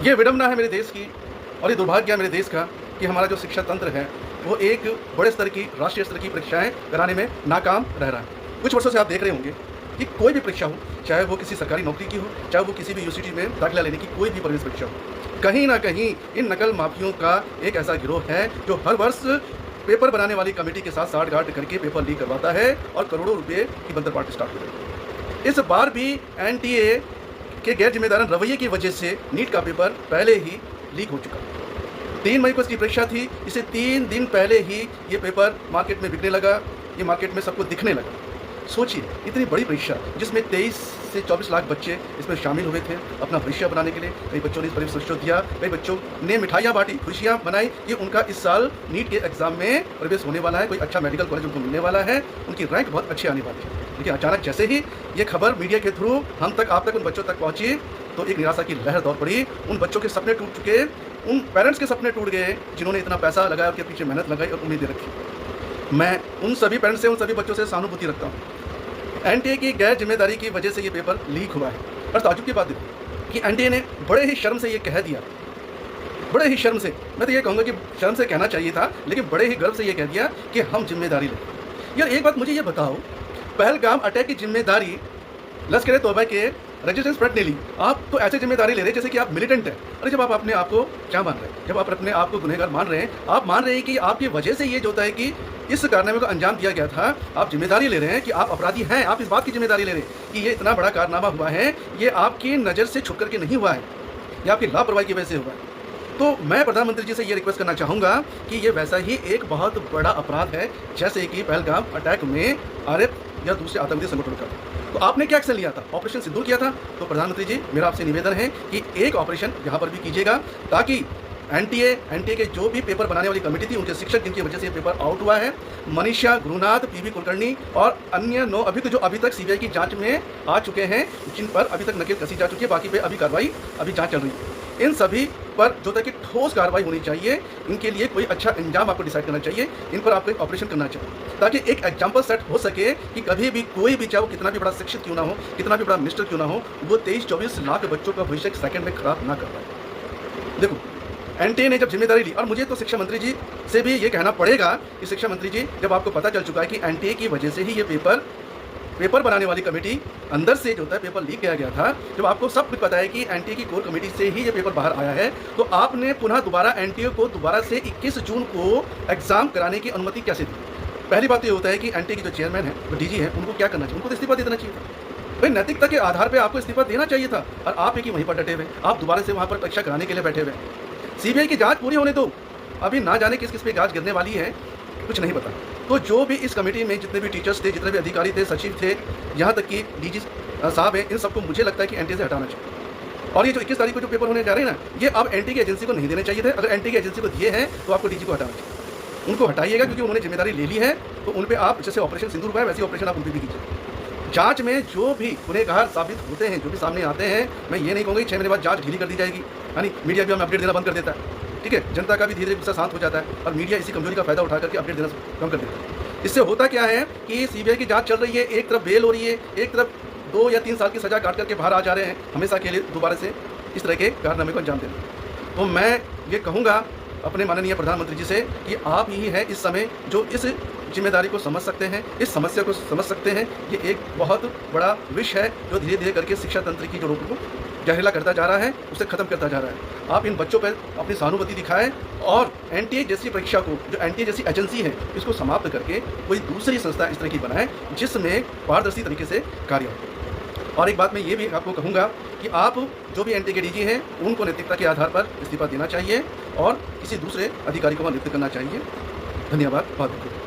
ये विडंबना है मेरे देश की और ये दुर्भाग्य है मेरे देश का कि हमारा जो शिक्षा तंत्र है वो एक बड़े स्तर की राष्ट्रीय स्तर की परीक्षाएं कराने में नाकाम रह रहा है। कुछ वर्षों से आप देख रहे होंगे कि कोई भी परीक्षा हो, चाहे वो किसी सरकारी नौकरी की हो, चाहे वो किसी भी यूनिवर्सिटी में दाखिला लेने की कोई भी प्रवेश परीक्षा हो, कहीं ना कहीं इन नकल माफियों का एक ऐसा गिरोह है जो हर वर्ष पेपर बनाने वाली कमेटी के साथ साठगांठ करके पेपर लीक करवाता है और करोड़ों रुपये की बंदर पार्टी स्टार्ट हो गई। इस बार भी एनटीए के गैर जिम्मेदार रवैये की वजह से नीट का पेपर पहले ही लीक हो चुका। 3 मई को इसकी परीक्षा थी, इसे 3 दिन पहले ही ये पेपर मार्केट में बिकने लगा, ये मार्केट में सबको दिखने लगा। सोचिए, इतनी बड़ी परीक्षा जिसमें 23 से 24 लाख बच्चे इसमें शामिल हुए थे अपना भविष्य बनाने के लिए। कई बच्चों ने इस परीक्षा दिया, कई बच्चों ने मिठाइयाँ बांटी, खुशियाँ बनाई कि उनका इस साल नीट के एग्जाम में प्रवेश होने वाला है, कोई अच्छा मेडिकल कॉलेज उनको मिलने वाला है, उनकी रैंक बहुत अच्छी आने वाली है। लेकिन अचानक जैसे ही ये खबर मीडिया के थ्रू हम तक, आप तक, उन बच्चों तक पहुँची तो एक निराशा की लहर दौड़ पड़ी। उन बच्चों के सपने टूट चुके, उन पेरेंट्स के सपने टूट गए जिन्होंने इतना पैसा लगाया, उनके पीछे मेहनत लगाई और उम्मीदें रखी। मैं उन सभी पेरेंट्स से, उन सभी बच्चों से सहानुभूति रखता हूँ। एनटीए की गैर जिम्मेदारी की वजह से ये पेपर लीक हुआ है। और ताज्जुब की बात देखो कि एनटीए ने बड़े ही शर्म से ये कह दिया, बड़े ही शर्म से, मैं तो ये कहूँगा कि शर्म से कहना चाहिए था, लेकिन बड़े ही गर्व से ये कह दिया कि हम जिम्मेदारी लें। यार एक बात मुझे ये बताओ, पहलगाम अटैक की जिम्मेदारी लश्कर तौबा के रेजिस्टेंस फ्रंट ने ली, आप तो ऐसे जिम्मेदारी ले रहे जैसे कि आप मिलिटेंट हैं। अरे जब आप अपने आप को क्या मान रहे हैं, जब आप अपने आप को गुनहगार मान रहे हैं, आप मान रहे हैं कि आपकी वजह से ये जो होता है कि इस कारनामे को अंजाम दिया गया था, आप जिम्मेदारी ले रहे हैं कि आप अपराधी हैं, आप इस बात की जिम्मेदारी ले रहे हैं कि ये इतना बड़ा कारनामा हुआ है, ये आपकी नज़र से छुप करके नहीं हुआ है, ये आपकी लापरवाही की वजह से हुआ है। तो मैं प्रधानमंत्री जी से ये रिक्वेस्ट करना चाहूँगा कि ये वैसा ही एक बहुत बड़ा अपराध है जैसे कि पहलगाम अटैक में आरएफ या दूसरे आतंकी संगठनों का। तो आपने क्या एक्शन लिया था? ऑपरेशन सिंदूर किया था। तो प्रधानमंत्री जी, मेरा आपसे निवेदन है कि एक ऑपरेशन यहाँ पर भी कीजिएगा ताकि एनटीए के जो भी पेपर बनाने वाली कमेटी थी, उनके शिक्षक जिनकी वजह से ये पेपर आउट हुआ है, मनीषा गुरुनाथ, पीवी कुलकर्णी और अन्य 9 अभियुक्त जो अभी तक सीबीआई की जांच में आ चुके हैं, जिन पर अभी तक नकेल कसी जा चुकी है, बाकी पे अभी कार्रवाई, अभी जांच चल रही है। इन सभी पर जो तक कि ठोस कार्रवाई होनी चाहिए, इनके लिए कोई अच्छा इंजाम आपको डिसाइड करना चाहिए, इन पर आपको एक ऑपरेशन करना चाहिए ताकि एक एग्जाम्पल सेट हो सके कि कभी भी कोई भी, चाहे वो कितना भी बड़ा शिक्षित क्यों ना हो, कितना भी बड़ा मिनिस्टर क्यों ना हो, वो 23-24 लाख बच्चों का भविष्य सेकंड में खराब ना कर पाए। देखो, एनटीए ने जब जिम्मेदारी ली, और मुझे तो शिक्षा मंत्री जी से भी ये कहना पड़ेगा कि शिक्षा मंत्री जी, जब आपको पता चल चुका है कि एनटीए की वजह से ही ये पेपर बनाने वाली कमेटी अंदर से जो होता है पेपर लीक किया गया था, जब आपको सब कुछ पता है कि एनटीए की कोर कमेटी से ही ये पेपर बाहर आया है, तो आपने पुनः दोबारा एनटीए को दोबारा से 21 जून को एग्जाम कराने की अनुमति कैसे दी? पहली बात तो ये होता है कि एनटीए की जो चेयरमैन है, वो डीजी है, उनको क्या करना चाहिए? उनको तो इस्तीफा दे देना चाहिए था। भाई नैतिकता के आधार पर आपको इस्तीफा देना चाहिए था, और आप एक ही वहीं पर डटे हुए, आप दोबारा से वहाँ पर परीक्षा कराने के लिए बैठे हुए। सीबीआई की जाँच पूरी होने दो, अभी ना जाने किस किस पे जाँच गिरने वाली है, कुछ नहीं पता। तो जो भी इस कमेटी में जितने भी टीचर्स थे, जितने भी अधिकारी थे, सचिव थे, यहाँ तक कि डीजी साहब हैं, इन सबको मुझे लगता है कि एनटीए से हटाना चाहिए। और ये जो 21 तारीख को जो पेपर होने जा रहे हैं ना, ये अब एनटीए की एजेंसी को नहीं देने चाहिए थे। अगर एनटीए की एजेंसी को दिए हैं तो आपको डीजी को हटाना चाहिए, उनको हटाइएगा, क्योंकि उन्होंने जिम्मेदारी ले ली है। तो उन पर आप, जैसे ऑपरेशन सिंदूर हुआ है, वैसे ऑपरेशन आप उन पर भी कीजिए। जाँच में जो भी गुनहगार साबित होते हैं, जो भी सामने आते हैं, मैं ये नहीं कहूँगा 6 महीने बाद जाँच ढीली कर दी जाएगी, यानी मीडिया भी हमें अपडेट देना बंद कर देता है, ठीक है, जनता का भी धीरे धीरे गुस्सा शांत हो जाता है और मीडिया इसी कमजोरी का फायदा उठा करके अपडेट देना कम कर देता है। इससे होता क्या है कि सीबीआई की जांच चल रही है, एक तरफ बेल हो रही है, एक तरफ 2 या 3 साल की सजा काट करके बाहर आ जा रहे हैं, हमेशा के लिए दोबारा से इस तरह के कारनामे को अंजाम देना। तो मैं ये कहूँगा अपने माननीय प्रधानमंत्री जी से कि आप ही हैं इस समय जो इस जिम्मेदारी को समझ सकते हैं, इस समस्या को समझ सकते हैं। ये एक बहुत बड़ा विष है जो धीरे धीरे करके शिक्षा तंत्र की जो रोक को जहरीला करता जा रहा है, उसे ख़त्म करता जा रहा है। आप इन बच्चों पर अपनी सहानुभूति दिखाएं और एनटीए जैसी परीक्षा को, जो एनटीए जैसी एजेंसी है, इसको समाप्त करके कोई दूसरी संस्था इस तरह की बनाएं जिसमें पारदर्शी तरीके से कार्य हो। और एक बात मैं ये भी आपको कहूँगा कि आप जो भी एनटीए के डीजी हैं, उनको नैतिकता के आधार पर इस्तीफा देना चाहिए और किसी दूसरे अधिकारी को वहाँ नियुक्त करना चाहिए। धन्यवाद। बहुत बहुत